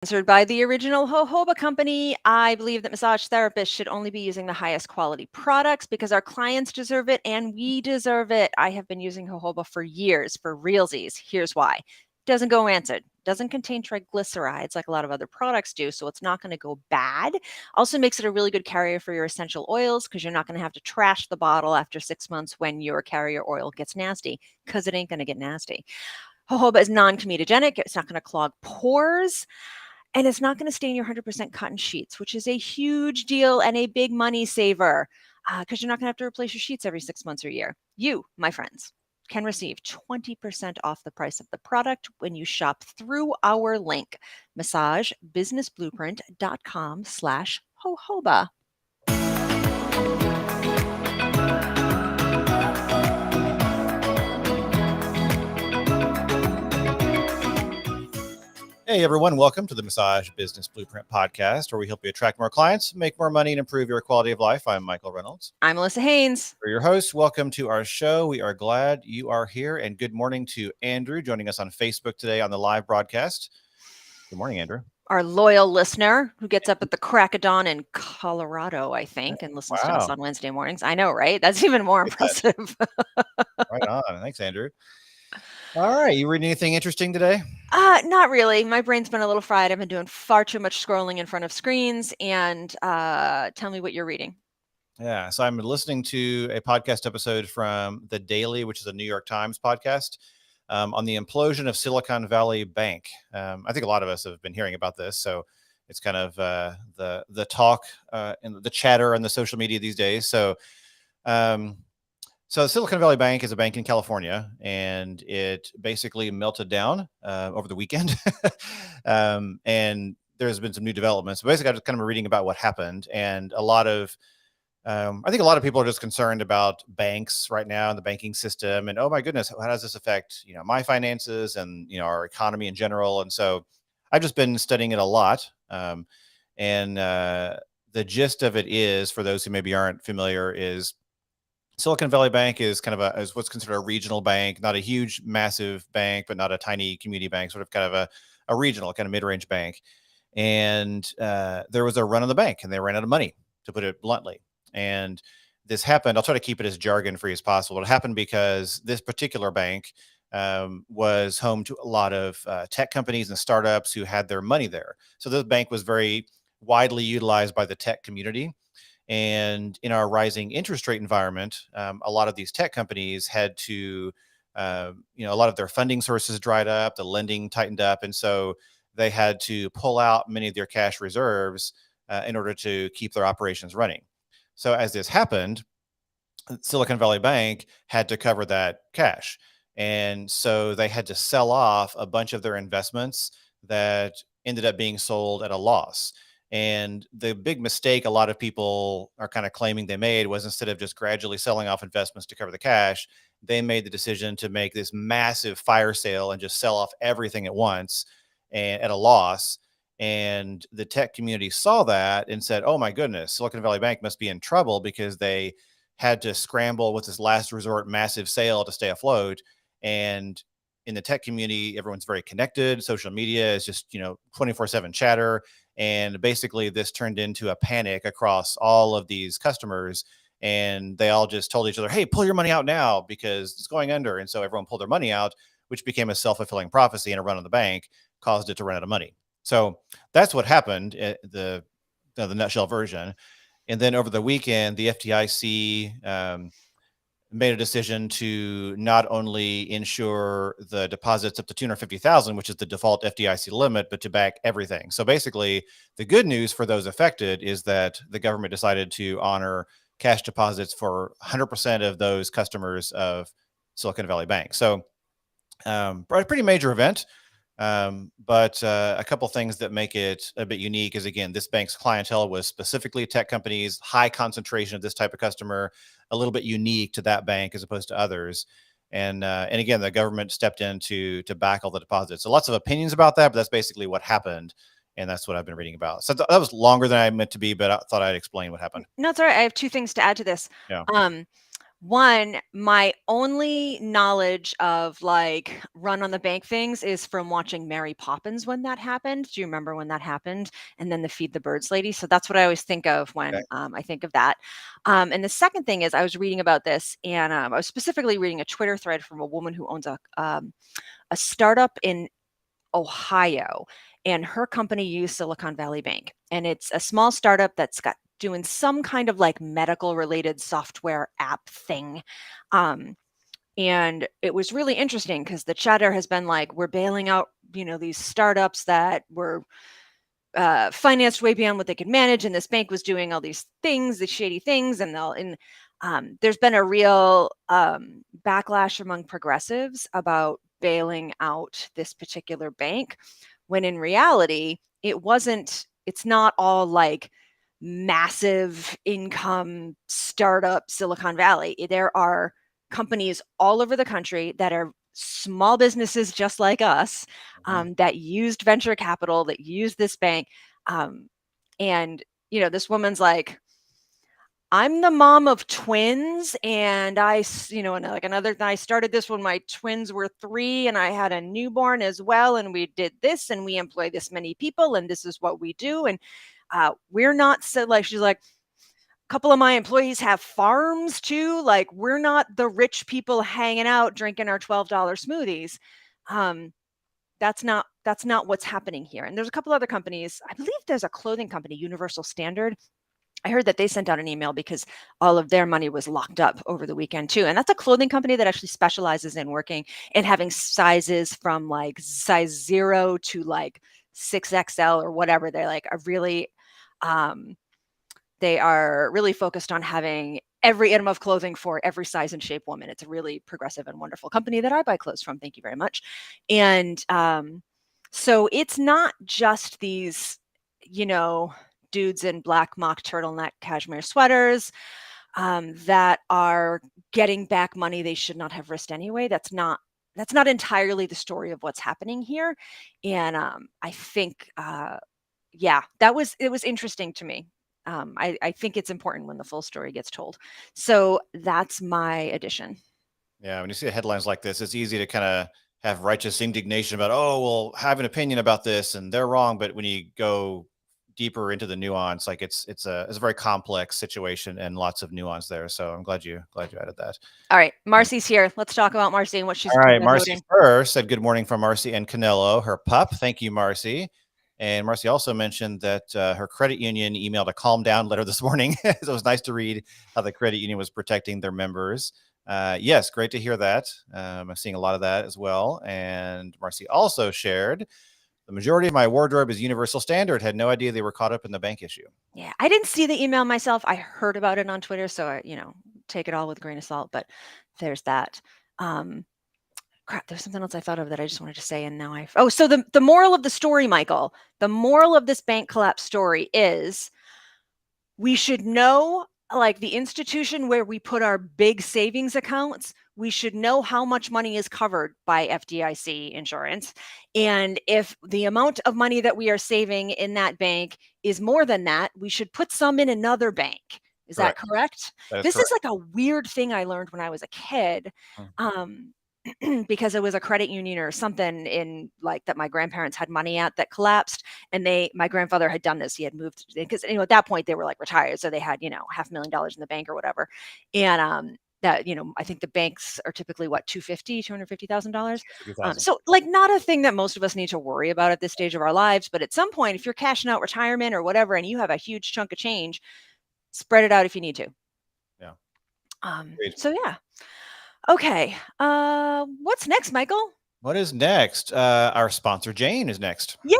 Sponsored by the original jojoba company. I believe that massage therapists should only be using the highest quality products because our clients deserve it and we deserve it. I have been using jojoba for years for realsies. Here's why. Doesn't go rancid, doesn't contain triglycerides like a lot of other products do, so it's not going to go bad. Also makes it a really good carrier for your essential oils because you're not going to have to trash the bottle after 6 months when your carrier oil gets nasty, because it ain't going to get nasty. Jojoba is non-comedogenic. It's not going to clog pores. And it's not going to stain your 100% cotton sheets, which is a huge deal and a big money saver because you're not going to have to replace your sheets every 6 months or a year. You, my friends, can receive 20% off the price of the product when you shop through our link, massagebusinessblueprint.com/jojoba. Hey everyone, welcome to the Massage Business Blueprint podcast, where we help you attract more clients, make more money, and improve your quality of life. I'm Michael Reynolds. I'm Allissa Haynes. We're your hosts. Welcome to our show. We are glad you are here, and good morning to Andrew joining us on Facebook today on the live broadcast. Good morning, Andrew. Our loyal listener who gets up at the crack of dawn in Colorado, I think, and listens to us on Wednesday mornings. I know, right? That's even more impressive. Right on. Thanks, Andrew. All right. You reading anything interesting today? Not really. My brain's been a little fried. I've been doing far too much scrolling in front of screens. And tell me what you're reading. Yeah. So I'm listening to a podcast episode from The Daily, which is a New York Times podcast, on the implosion of Silicon Valley Bank. I think a lot of us have been hearing about this. So it's kind of the talk and the chatter on the social media these days. So Silicon Valley Bank is a bank in California, and it basically melted down over the weekend. And there's been some new developments. So basically, I was kind of reading about what happened, and I think a lot of people are just concerned about banks right now and the banking system, and oh my goodness, how does this affect my finances and our economy in general? And so I've just been studying it a lot, and the gist of it is, for those who maybe aren't familiar, is Silicon Valley Bank is kind of is what's considered a regional bank, not a huge, massive bank, but not a tiny community bank, sort of kind of a regional, kind of mid-range bank. And there was a run on the bank, and they ran out of money, to put it bluntly. And this happened. I'll try to keep it as jargon-free as possible. It happened because this particular bank was home to a lot of tech companies and startups who had their money there. So this bank was very widely utilized by the tech community. And in our rising interest rate environment, a lot of these tech companies had to, a lot of their funding sources dried up, the lending tightened up. And so they had to pull out many of their cash reserves in order to keep their operations running. So as this happened, Silicon Valley Bank had to cover that cash. And so they had to sell off a bunch of their investments that ended up being sold at a loss. And the big mistake a lot of people are kind of claiming they made was, instead of just gradually selling off investments to cover the cash, they made the decision to make this massive fire sale and just sell off everything at once and at a loss. And the tech community saw that and said, oh my goodness, Silicon Valley Bank must be in trouble, because they had to scramble with this last resort massive sale to stay afloat. And in the tech community, everyone's very connected. Social media is just 24/7 chatter. And basically this turned into a panic across all of these customers. And they all just told each other, hey, pull your money out now because it's going under. And so everyone pulled their money out, which became a self-fulfilling prophecy, and a run on the bank caused it to run out of money. So that's what happened, the nutshell version. And then over the weekend, the FDIC made a decision to not only insure the deposits up to $250,000, which is the default FDIC limit, but to back everything. So basically, the good news for those affected is that the government decided to honor cash deposits for 100% of those customers of Silicon Valley Bank. So a pretty major event. But a couple things that make it a bit unique is, again, this bank's clientele was specifically tech companies, high concentration of this type of customer, a little bit unique to that bank as opposed to others. And again, the government stepped in to back all the deposits. So lots of opinions about that, but that's basically what happened. And that's what I've been reading about. So that was longer than I meant to be, but I thought I'd explain what happened. No, it's all right. I have two things to add to this. Yeah. One, my only knowledge of like run on the bank things is from watching Mary Poppins when that happened. Do you remember when that happened? And then the Feed the Birds lady. So that's what I always think of Okay. when I think of that. And the second thing is I was reading about this, and I was specifically reading a Twitter thread from a woman who owns a startup in Ohio, and her company used Silicon Valley Bank. And it's a small startup that's got doing some kind of like medical related software app thing. And it was really interesting because the chatter has been like, we're bailing out, these startups that were financed way beyond what they could manage. And this bank was doing all these things, the shady things. And there's been a real backlash among progressives about bailing out this particular bank, when in reality, it's not all like massive income startup Silicon Valley. There are companies all over the country that are small businesses just like us, that used venture capital, that used this bank. And, this woman's like, I'm the mom of twins, and I started this when my twins were 3, and I had a newborn as well, and we did this, and we employ this many people, and this is what we do, and we're not so like. She's like, a couple of my employees have farms too. Like, we're not the rich people hanging out drinking our $12 smoothies. That's not what's happening here. And there's a couple other companies. I believe there's a clothing company, Universal Standard. I heard that they sent out an email because all of their money was locked up over the weekend too. And that's a clothing company that actually specializes in working and having sizes from like size 0 to like 6XL or whatever. They're like they are really focused on having every item of clothing for every size and shape woman. It's a really progressive and wonderful company that I buy clothes from. Thank you very much. And so it's not just these, dudes in black mock turtleneck cashmere sweaters that are getting back money they should not have risked anyway. That's not entirely the story of what's happening here. And I think, it was interesting to me. I think it's important when the full story gets told. So that's my addition. Yeah, when you see headlines like this, it's easy to kind of have righteous indignation about, oh, well, have an opinion about this and they're wrong. But when you go deeper into the nuance, like it's a very complex situation and lots of nuance there. So I'm glad you added that. All right, Marcy's here. Let's talk about Marcy and what she's All doing right, about Marcy voting. first said good morning from Marcy and Canelo, her pup. Thank you, Marcy. And Marcy also mentioned that her credit union emailed a calm down letter this morning. So it was nice to read how the credit union was protecting their members. Yes, great to hear that. I'm seeing a lot of that as well. And Marcy also shared, the majority of my wardrobe is Universal Standard. Had no idea they were caught up in the bank issue. Yeah, I didn't see the email myself. I heard about it on Twitter, so I, take it all with a grain of salt. But there's that. Crap, there's something else I thought of that I just wanted to say, and now so the moral of the story, Michael, the moral of this bank collapse story is we should know, like the institution where we put our big savings accounts, we should know how much money is covered by FDIC insurance. And if the amount of money that we are saving in that bank is more than that, we should put some in another bank. Is that correct? This is like a weird thing I learned when I was a kid. Because it was a credit union or something in like that my grandparents had money at that collapsed, and my grandfather had done this. He had moved because at that point they were like retired, so they had $500,000 in the bank or whatever, and that I think the banks are typically what, $250,000. So like not a thing that most of us need to worry about at this stage of our lives, but at some point if you're cashing out retirement or whatever and you have a huge chunk of change, spread it out if you need to. So yeah. Okay. What's next, Michael? What is next? Our sponsor, Jane, is next. Yay!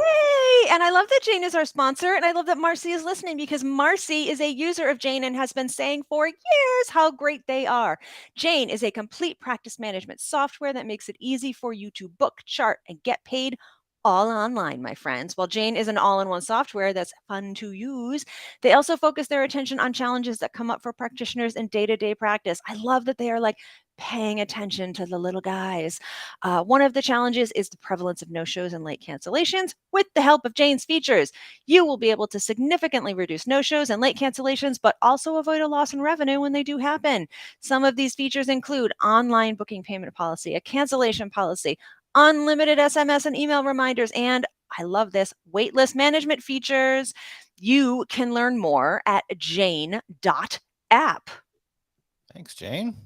And I love that Jane is our sponsor, and I love that Marcy is listening, because Marcy is a user of Jane and has been saying for years how great they are. Jane is a complete practice management software that makes it easy for you to book, chart, and get paid all online, my friends. While Jane is an all-in-one software that's fun to use, they also focus their attention on challenges that come up for practitioners in day-to-day practice. I love that they are like paying attention to the little guys. One of the challenges is the prevalence of no-shows and late cancellations. With the help of Jane's features, you will be able to significantly reduce no-shows and late cancellations, but also avoid a loss in revenue when they do happen. Some of these features include online booking payment policy, a cancellation policy, unlimited SMS and email reminders, and I love this, waitlist management features. You can learn more at jane.app. Thanks, Jane.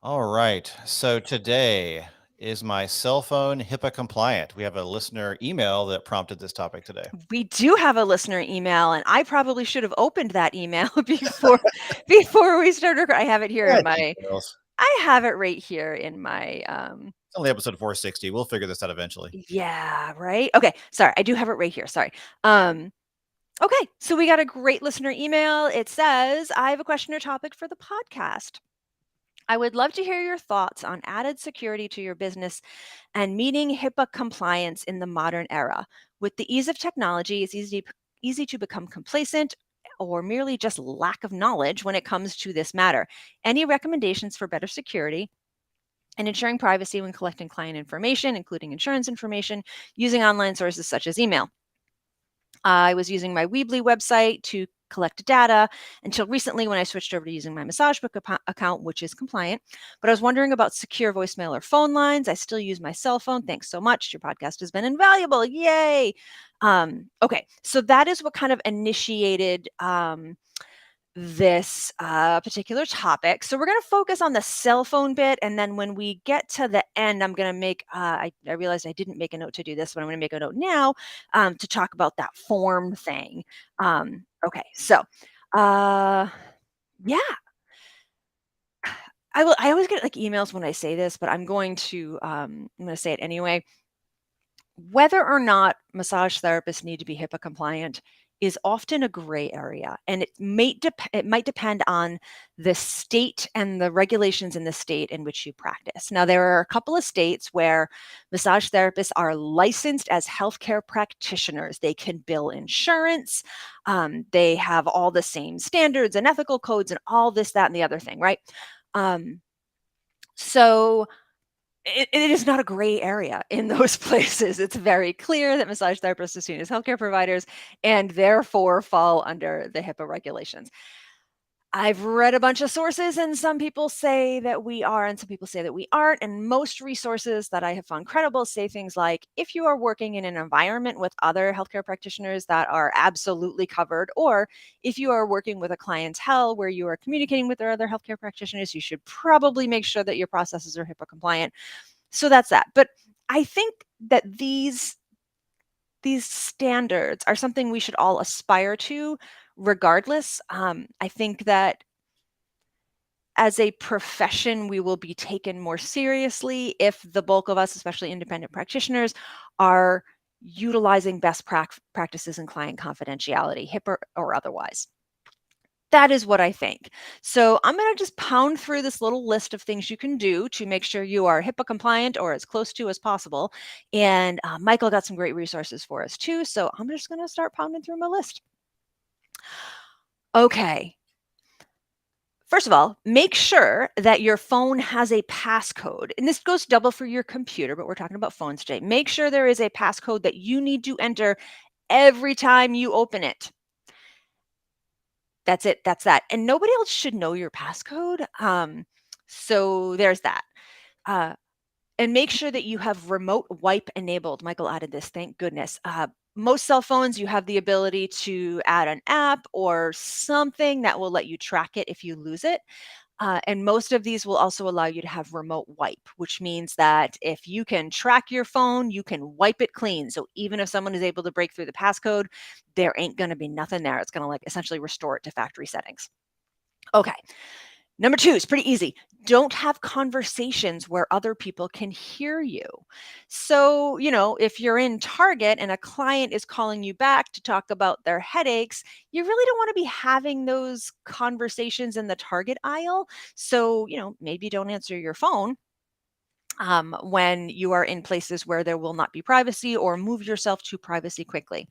All right. So today, is my cell phone HIPAA compliant? We have a listener email that prompted this topic today. We do have a listener email, and I probably should have opened that email before we started. I have it here in my. I have it right here in my. It's only episode 460. We'll figure this out eventually. Yeah. Right. Okay. Sorry, I do have it right here. Sorry. Okay. So we got a great listener email. It says, "I have a question or topic for the podcast. I would love to hear your thoughts on added security to your business and meeting HIPAA compliance in the modern era. With the ease of technology, it's easy to become complacent or merely just lack of knowledge when it comes to this matter. Any recommendations for better security and ensuring privacy when collecting client information, including insurance information, using online sources such as email? I was using my Weebly website to collect data until recently when I switched over to using my MassageBook account, which is compliant. But I was wondering about secure voicemail or phone lines. I still use my cell phone. Thanks so much. Your podcast has been invaluable. Yay. Okay, so that is what kind of initiated this particular topic. So we're going to focus on the cell phone bit. And then when we get to the end, I'm going to make, I realized I didn't make a note to do this, but I'm going to make a note now to talk about that form thing. Okay, so yeah. I always get like emails when I say this, but I'm going to say it anyway. Whether or not massage therapists need to be HIPAA compliant is often a gray area, and it might depend on the state and the regulations in the state in which you practice. Now, there are a couple of states where massage therapists are licensed as healthcare practitioners. They can bill insurance. They have all the same standards and ethical codes and all this, that, and the other thing, right? So it is not a gray area in those places. It's very clear that massage therapists are seen as healthcare providers and therefore fall under the HIPAA regulations. I've read a bunch of sources, and some people say that we are, and some people say that we aren't. And most resources that I have found credible say things like, if you are working in an environment with other healthcare practitioners that are absolutely covered, or if you are working with a clientele where you are communicating with their other healthcare practitioners, you should probably make sure that your processes are HIPAA compliant. So that's that. But I think that these standards are something we should all aspire to regardless. I think that as a profession, we will be taken more seriously if the bulk of us, especially independent practitioners, are utilizing best practices in client confidentiality, HIPAA or otherwise. That is what I think. So I'm going to just pound through this little list of things you can do to make sure you are HIPAA compliant or as close to as possible. And Michael got some great resources for us too. So I'm just going to start pounding through my list. Okay. First of all, make sure that your phone has a passcode. And this goes double for your computer, but we're talking about phones today. Make sure there is a passcode that you need to enter every time you open it. That's it. That's that. And nobody else should know your passcode. So there's that. And make sure that you have remote wipe enabled. Michael added this, thank goodness. Most cell phones, you have the ability to add an app or something that will let you track it if you lose it. And most of these will also allow you to have remote wipe, which means that if you can track your phone, you can wipe it clean. So even if someone is able to break through the passcode, there ain't going to be nothing there. It's going to like essentially restore it to factory settings. Okay. Number 2 is pretty easy. Don't have conversations where other people can hear you. So, if you're in Target and a client is calling you back to talk about their headaches, you really don't want to be having those conversations in the Target aisle. So, maybe don't answer your phone when you are in places where there will not be privacy, or move yourself to privacy quickly.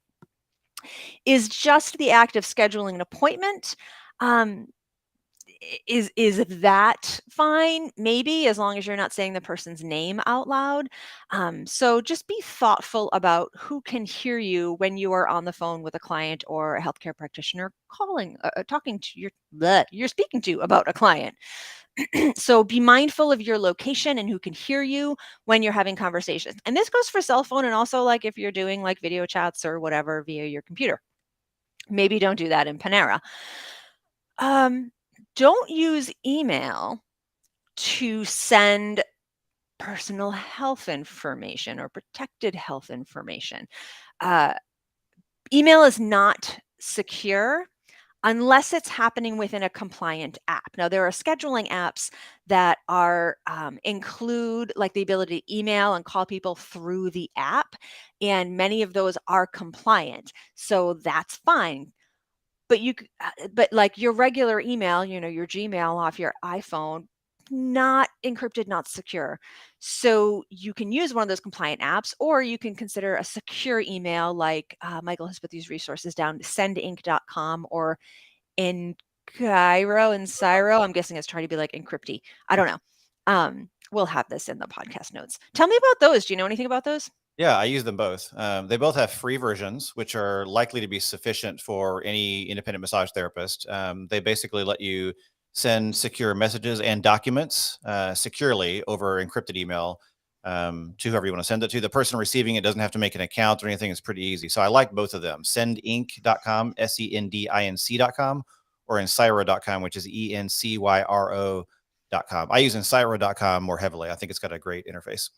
Is just the act of scheduling an appointment is that fine? Maybe, as long as you're not saying the person's name out loud. So just be thoughtful about who can hear you when you are on the phone with a client or a healthcare practitioner talking to you're speaking to about a client. So be mindful of your location and who can hear you when you're having conversations. And this goes for cell phone and also like if you're doing like video chats or whatever via your computer. Maybe don't do that in Panera. Don't use email to send personal health information or protected health information. Email is not secure unless it's happening within a compliant app. Now, there are scheduling apps that are include like the ability to email and call people through the app, and many of those are compliant, so that's fine. But but like your regular email, your Gmail off your iPhone, not encrypted, not secure. So you can use one of those compliant apps, or you can consider a secure email like Michael has put these resources down, sendinc.com or 𝗪𝗏𝗀𝗀𝗪𝗏. I'm guessing it's trying to be like encrypty. I don't know. We'll have this in the podcast notes. Tell me about those. Do you know anything about those? Yeah, I use them both. They both have free versions, which are likely to be sufficient for any independent massage therapist. They basically let you send secure messages and documents securely over encrypted email to whoever you want to send it to. The person receiving it doesn't have to make an account or anything. It's pretty easy. So I like both of them. Sendinc.com, sendinc.com, or ensiro.com, which is encyro.com. I use ensiro.com more heavily. I think it's got a great interface.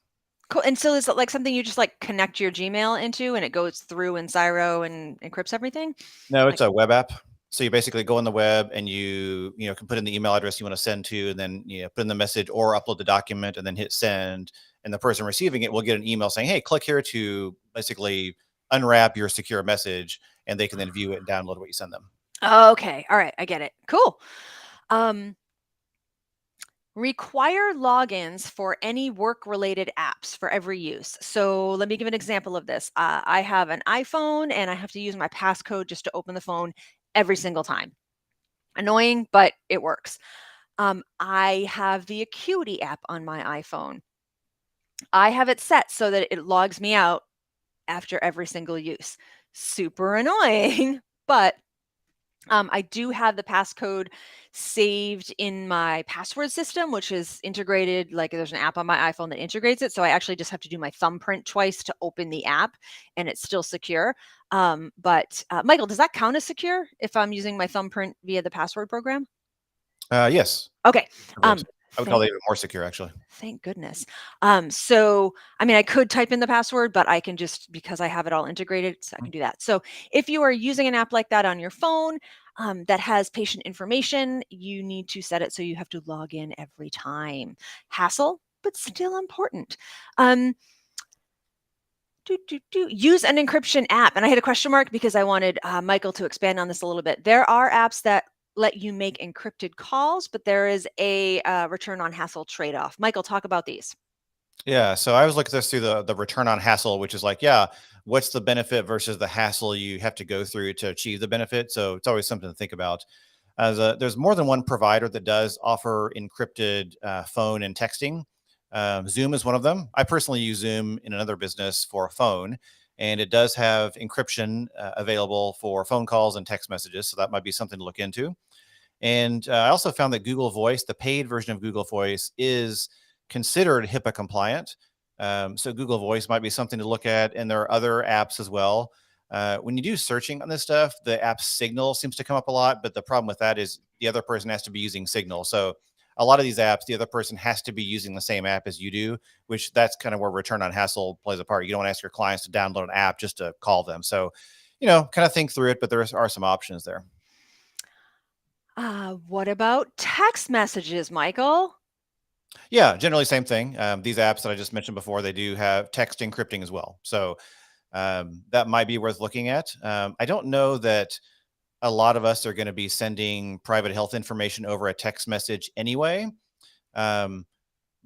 Cool. And so is it like something you just like connect your Gmail into and it goes through Ensiro and encrypts everything? No, it's a web app. So you basically go on the web and you can put in the email address you want to send to, and then put in the message or upload the document and then hit send. And the person receiving it will get an email saying, hey, click here to basically unwrap your secure message, and they can then view it and download what you send them. Okay. All right. I get it. Cool. Require logins for any work-related apps for every use. So let me give an example of this. I have an iPhone and I have to use my passcode just to open the phone every single time. Annoying, but it works. I have the Acuity app on my iPhone. I have it set so that it logs me out after every single use. Super annoying, but I do have the passcode saved in my password system, which is integrated. Like there's an app on my iPhone that integrates it. So I actually just have to do my thumbprint twice to open the app, and it's still secure. But Michael, does that count as secure if I'm using my thumbprint via the password program? Yes. Okay. I would call it even more secure, actually. Thank goodness. So, I mean, I could type in the password, but I can just, because I have it all integrated, so I can do that. So if you are using an app like that on your phone that has patient information, you need to set it so you have to log in every time. Hassle, but still important. Use an encryption app. And I had a question mark because I wanted Michael to expand on this a little bit. There are apps that let you make encrypted calls, but there is a return on hassle trade-off. Michael, talk about these. Yeah, so I was looking at this through the return on hassle, which is like, yeah, what's the benefit versus the hassle you have to go through to achieve the benefit? So it's always something to think about. There's more than one provider that does offer encrypted phone and texting. Zoom is one of them. I personally use Zoom in another business for a phone, and it does have encryption available for phone calls and text messages. So that might be something to look into. And I also found that Google Voice, the paid version of Google Voice, is considered HIPAA compliant. So Google Voice might be something to look at. And there are other apps as well. When you do searching on this stuff, the app Signal seems to come up a lot. But the problem with that is the other person has to be using Signal. So a lot of these apps, the other person has to be using the same app as you do, which that's kind of where return on hassle plays a part. You don't want to ask your clients to download an app just to call them. So, kind of think through it, but there are some options there. What about text messages, Michael? Yeah, generally same thing. These apps that I just mentioned before, they do have text encrypting as well. So that might be worth looking at. I don't know that a lot of us are going to be sending private health information over a text message anyway. But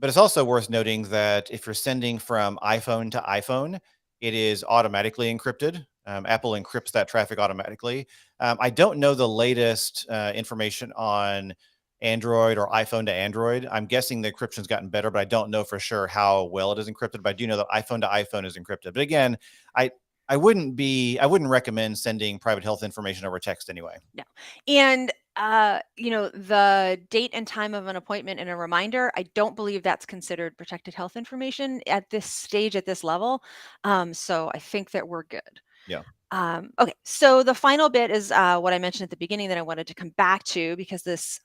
it's also worth noting that if you're sending from iPhone to iPhone, it is automatically encrypted. Apple encrypts that traffic automatically. I don't know the latest information on Android or iPhone to Android. I'm guessing the encryption's gotten better, but I don't know for sure how well it is encrypted. But I do know that iPhone to iPhone is encrypted. But again, I wouldn't recommend sending private health information over text anyway. No. And the date and time of an appointment and a reminder, I don't believe that's considered protected health information at this stage, at this level. So I think that we're good. Yeah. Okay, so the final bit is what I mentioned at the beginning that I wanted to come back to, because this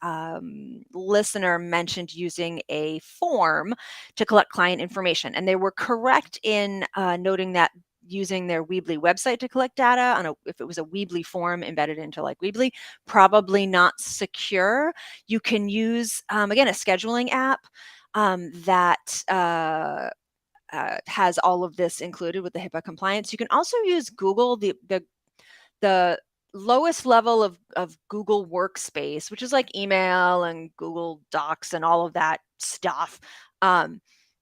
listener mentioned using a form to collect client information, and they were correct in noting that using their Weebly website to collect data if it was a Weebly form embedded into like Weebly, probably not secure. You can use again a scheduling app that has all of this included with the HIPAA compliance. You can also use Google, the lowest level of Google Workspace, which is like email and Google Docs and all of that stuff.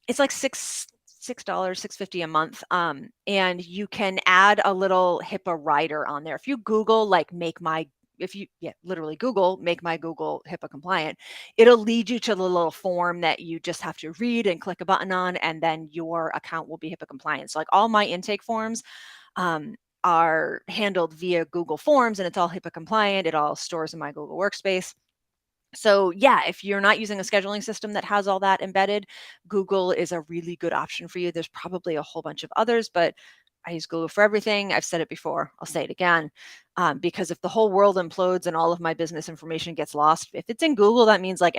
It's like $6.50 a month. And you can add a little HIPAA rider on there. If you Google like literally Google make my Google HIPAA compliant, it'll lead you to the little form that you just have to read and click a button on, and then your account will be HIPAA compliant. So like all my intake forms are handled via Google Forms, and it's all HIPAA compliant. It all stores in my Google Workspace. So yeah, if you're not using a scheduling system that has all that embedded, Google is a really good option for you. There's probably a whole bunch of others, but I use Google for everything. I've said it before, I'll say it again, because if the whole world implodes and all of my business information gets lost, if it's in Google, that means like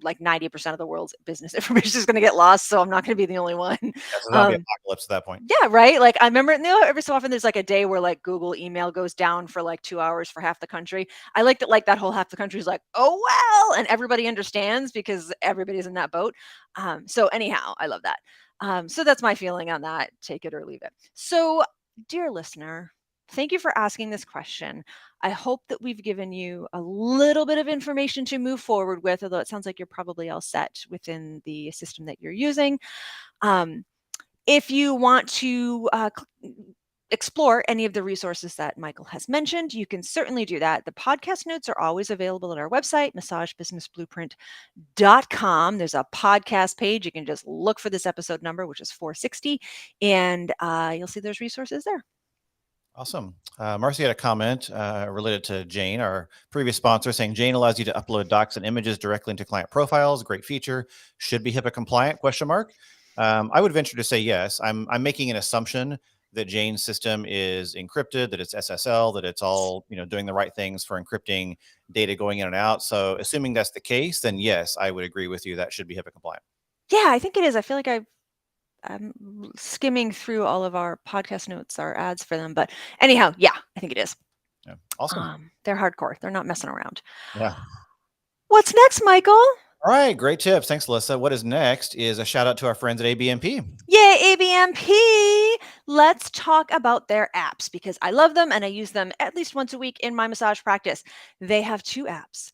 90% of the world's business information is going to get lost. So I'm not going to be the only one. That's a zombie apocalypse at that point. Yeah, right. Like I remember, every so often there's like a day where like Google email goes down for like 2 hours for half the country. I like that, like that whole half the country is like, oh well, and everybody understands because everybody's in that boat. So anyhow, I love that. So that's my feeling on that. Take it or leave it. So, dear listener, thank you for asking this question. I hope that we've given you a little bit of information to move forward with, although it sounds like you're probably all set within the system that you're using. If you want to explore any of the resources that Michael has mentioned, you can certainly do that. The podcast notes are always available at our website, massagebusinessblueprint.com. There's a podcast page. You can just look for this episode number, which is 460, and you'll see those resources there. Awesome. Marcy had a comment related to Jane, our previous sponsor, saying Jane allows you to upload docs and images directly into client profiles. Great feature. Should be HIPAA compliant? ? I would venture to say yes. I'm making an assumption that Jane's system is encrypted, that it's SSL, that it's all doing the right things for encrypting data going in and out. So assuming that's the case, then yes, I would agree with you. That should be HIPAA compliant. Yeah, I think it is. I feel like I'm skimming through all of our podcast notes, our ads for them. But anyhow, yeah, I think it is. Yeah. Awesome. They're hardcore. They're not messing around. Yeah. What's next, Michael? All right, great tips. Thanks, Alyssa. What is next is a shout out to our friends at ABMP. Yay, ABMP! Let's talk about their apps because I love them and I use them at least once a week in my massage practice. They have 2 apps.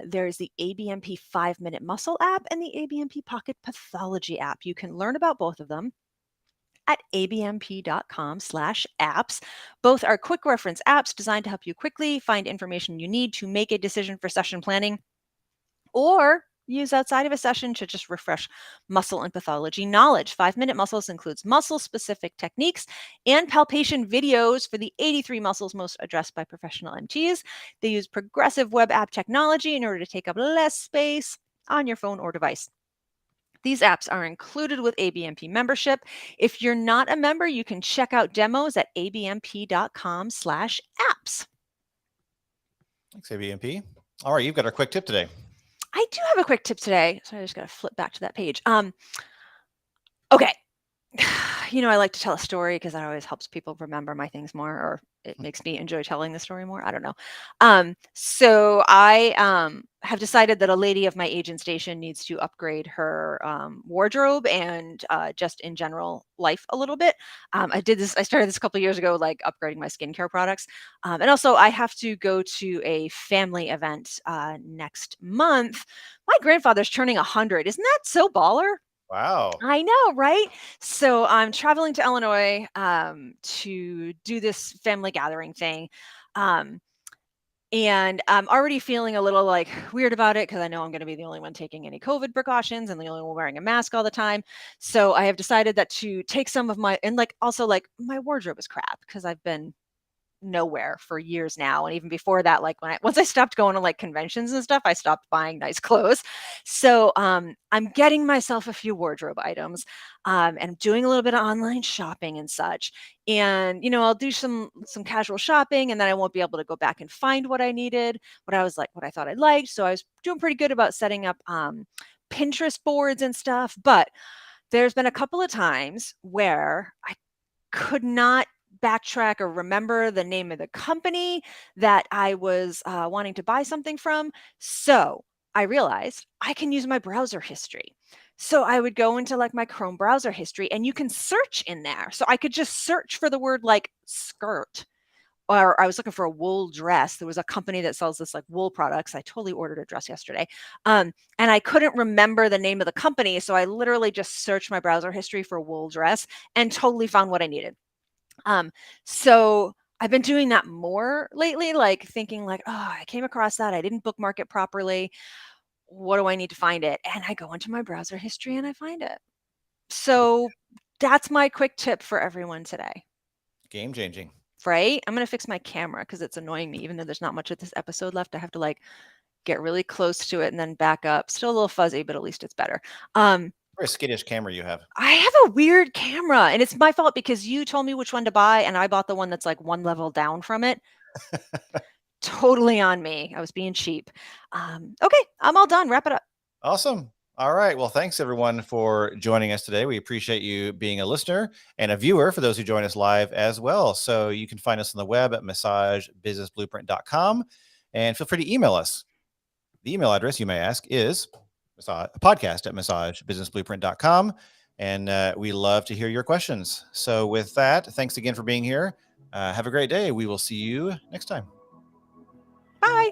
There's the ABMP 5-Minute Muscle app and the ABMP Pocket Pathology app. You can learn about both of them at abmp.com/apps. Both are quick reference apps designed to help you quickly find information you need to make a decision for session planning, or use outside of a session to just refresh muscle and pathology knowledge. 5-Minute Muscles includes muscle-specific techniques and palpation videos for the 83 muscles most addressed by professional MTs. They use progressive web app technology in order to take up less space on your phone or device. These apps are included with ABMP membership. If you're not a member, you can check out demos at abmp.com/apps. Thanks, ABMP. All right, you've got our quick tip today. I do have a quick tip today. So I just got to flip back to that page. Okay. I like to tell a story because that always helps people remember my things more, or it makes me enjoy telling the story more. I don't know. So I have decided that a lady of my age and station needs to upgrade her wardrobe and just in general life a little bit. I started this a couple of years ago, like upgrading my skincare products. And also I have to go to a family event next month. My grandfather's turning 100. Isn't that so baller? Wow. I know, right? So I'm traveling to Illinois to do this family gathering thing. And I'm already feeling a little like weird about it because I know I'm going to be the only one taking any COVID precautions and the only one wearing a mask all the time. So I have decided that to take some of my, and like also like my wardrobe is crap because I've been nowhere for years now. And even before that, like once I stopped going to like conventions and stuff, I stopped buying nice clothes. So I'm getting myself a few wardrobe items, and doing a little bit of online shopping and such. And I'll do some casual shopping, and then I won't be able to go back and find what I needed, what I thought I liked. So I was doing pretty good about setting up Pinterest boards and stuff. But there's been a couple of times where I could not backtrack or remember the name of the company that I was wanting to buy something from. So I realized I can use my browser history. So I would go into like my Chrome browser history, and you can search in there. So I could just search for the word like skirt, or I was looking for a wool dress. There was a company that sells this like wool products. I totally ordered a dress yesterday. And I couldn't remember the name of the company. So I literally just searched my browser history for wool dress and totally found what I needed. So I've been doing that more lately, like thinking like, oh, I came across that. I didn't bookmark it properly. What do I need to find it? And I go into my browser history and I find it. So that's my quick tip for everyone today. Game changing. Right? I'm going to fix my camera because it's annoying me. Even though there's not much of this episode left, I have to like get really close to it and then back up. Still a little fuzzy, but at least it's better. Very skittish camera you have. I have a weird camera, and it's my fault because you told me which one to buy, and I bought the one that's like one level down from it. Totally on me. I was being cheap. Okay, I'm all done. Wrap it up. Awesome. All right. Well, thanks everyone for joining us today. We appreciate you being a listener and a viewer for those who join us live as well. So you can find us on the web at 𝗪𝗲𝗪𝗀𝗪𝗀𝗪𝗀𝗪𝗀𝗪𝗀𝗪𝗀𝗪𝗀𝗪𝗀𝗀😂 and feel free to email us. The email address you may ask is podcast@𝗪𝗲𝗪𝗀𝗪𝗀𝗪𝗀𝗪𝗀𝗪𝗀𝗪𝗀𝗪𝗀𝗪𝗀𝗪𝗀𝗪𝗀𝗀😂 And we love to hear your questions. So with that, thanks again for being here. Have a great day. We will see you next time. Bye.